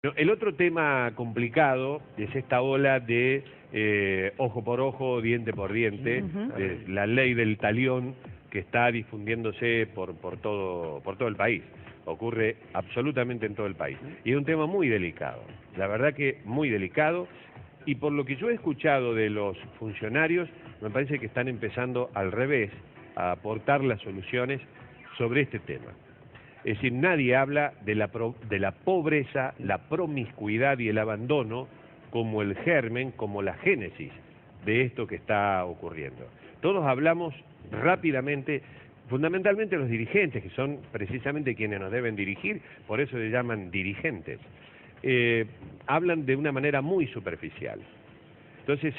No, el otro tema complicado es esta ola de ojo por ojo, diente por diente, de la ley del talión que está difundiéndose por todo el país. Ocurre absolutamente en todo el país. Y es un tema muy delicado, la verdad que muy delicado, y por lo que yo he escuchado de los funcionarios, me parece que están empezando al revés a aportar las soluciones sobre este tema. Es decir, nadie habla de la pobreza, la promiscuidad y el abandono como el germen, como la génesis de esto que está ocurriendo. Todos hablamos rápidamente, fundamentalmente los dirigentes, que son precisamente quienes nos deben dirigir, por eso se llaman dirigentes, hablan de una manera muy superficial. Entonces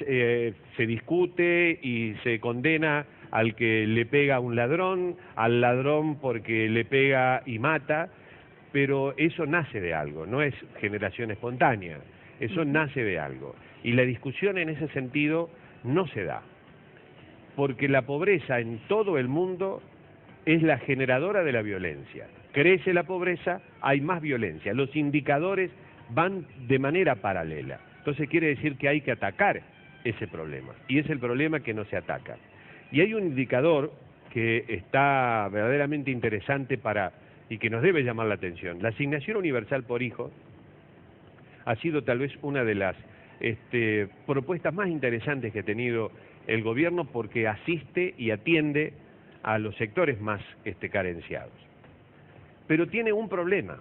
se discute y se condena al que le pega a un ladrón, al ladrón porque le pega y mata, pero eso nace de algo, no es generación espontánea, eso nace de algo. Y la discusión en ese sentido no se da, porque la pobreza en todo el mundo es la generadora de la violencia. Crece la pobreza, hay más violencia, los indicadores van de manera paralela. Entonces quiere decir que hay que atacar ese problema, y es el problema que no se ataca. Y hay un indicador que está verdaderamente interesante y que nos debe llamar la atención. La asignación universal por hijo ha sido tal vez una de las propuestas más interesantes que ha tenido el gobierno, porque asiste y atiende a los sectores más carenciados. Pero tiene un problema,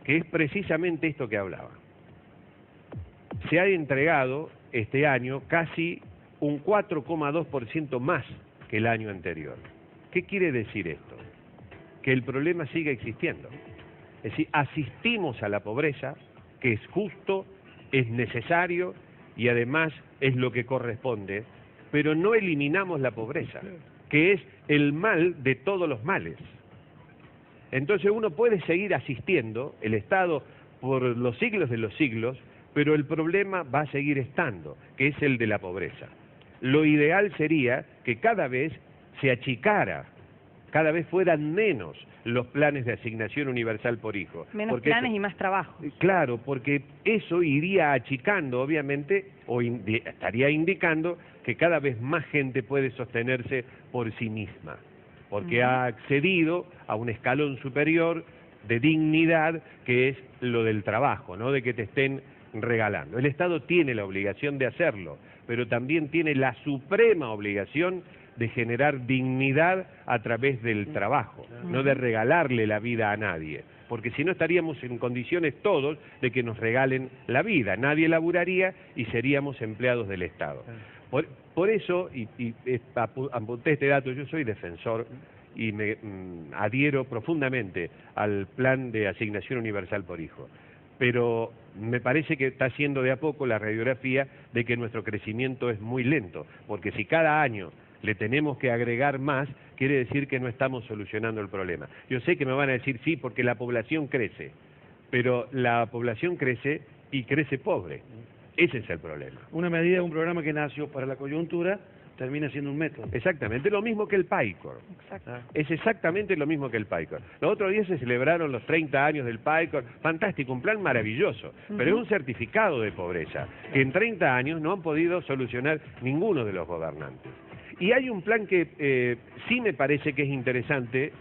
que es precisamente esto que hablaba. Se ha entregado este año casi un 4,2% más que el año anterior. ¿Qué quiere decir esto? Que el problema sigue existiendo. Es decir, asistimos a la pobreza, que es justo, es necesario y además es lo que corresponde, pero no eliminamos la pobreza, que es el mal de todos los males. Entonces uno puede seguir asistiendo, el Estado, por los siglos de los siglos, pero el problema va a seguir estando, que es el de la pobreza. Lo ideal sería que cada vez se achicara, cada vez fueran menos los planes de asignación universal por hijo. Menos planes y más trabajo. Claro, porque eso iría achicando, obviamente, o estaría indicando que cada vez más gente puede sostenerse por sí misma, porque ha accedido a un escalón superior de dignidad, que es lo del trabajo, no de que te estén regalando. El Estado tiene la obligación de hacerlo, pero también tiene la suprema obligación de generar dignidad a través del trabajo, no de regalarle la vida a nadie, porque si no estaríamos en condiciones todos de que nos regalen la vida, nadie laburaría y seríamos empleados del Estado. Por eso, y apunté este dato, yo soy defensor y me adhiero profundamente al plan de asignación universal por hijo, pero me parece que está haciendo de a poco la radiografía de que nuestro crecimiento es muy lento, porque si cada año le tenemos que agregar más, quiere decir que no estamos solucionando el problema. Yo sé que me van a decir sí, porque la población crece, pero la población crece y crece pobre. Ese es el problema. Una medida, un programa que nació para la coyuntura, termina siendo un método. Exactamente, lo mismo que el PAICOR. Exacto. Es exactamente lo mismo que el PAICOR. Los otros días se celebraron los 30 años del PAICOR, fantástico, un plan maravilloso, pero es un certificado de pobreza, que en 30 años no han podido solucionar ninguno de los gobernantes. Y hay un plan que sí me parece que es interesante,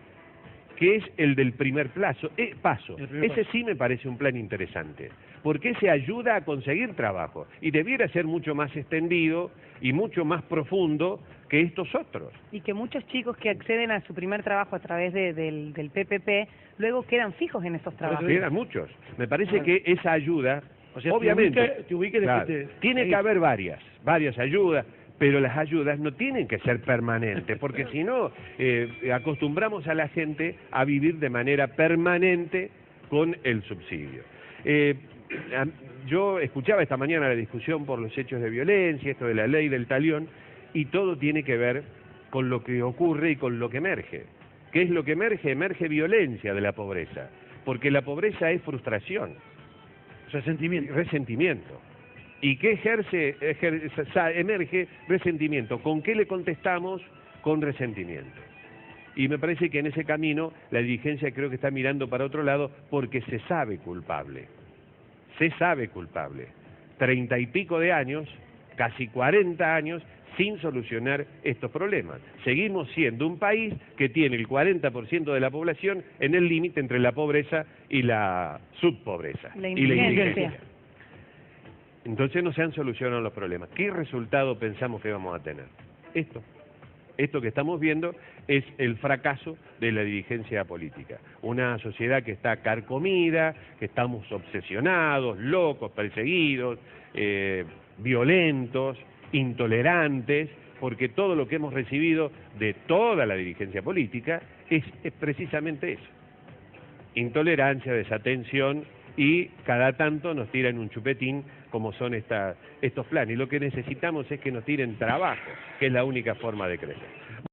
que es el del primer paso. Ese sí me parece un plan interesante, porque ese ayuda a conseguir trabajo, y debiera ser mucho más extendido y mucho más profundo que estos otros. Y que muchos chicos que acceden a su primer trabajo a través del PPP, luego quedan fijos en esos trabajos. Quedan muchos. Me parece que esa ayuda, O sea, obviamente, te ubique claro, tiene que haber varias ayudas, pero las ayudas no tienen que ser permanentes, porque si no, acostumbramos a la gente a vivir de manera permanente con el subsidio. Yo escuchaba esta mañana la discusión por los hechos de violencia, esto de la ley del talión, y todo tiene que ver con lo que ocurre y con lo que emerge. ¿Qué es lo que emerge? Emerge violencia de la pobreza, porque la pobreza es frustración. Resentimiento. ¿Y qué emerge? Resentimiento. ¿Con qué le contestamos? Con resentimiento. Y me parece que en ese camino la dirigencia creo que está mirando para otro lado, porque se sabe culpable. se sabe culpable. 30 y pico de años, casi 40 años, sin solucionar estos problemas. Seguimos siendo un país que tiene el 40% de la población en el límite entre la pobreza y la subpobreza. La y la indigencia. indigencia. Entonces no se han solucionado los problemas. ¿Qué resultado pensamos que vamos a tener? Esto que estamos viendo es el fracaso de la dirigencia política. Una sociedad que está carcomida, que estamos obsesionados, locos, perseguidos, violentos, intolerantes, porque todo lo que hemos recibido de toda la dirigencia política es precisamente eso. Intolerancia, desatención, y cada tanto nos tiran un chupetín como son estos planes. Y lo que necesitamos es que nos tiren trabajo, que es la única forma de crecer.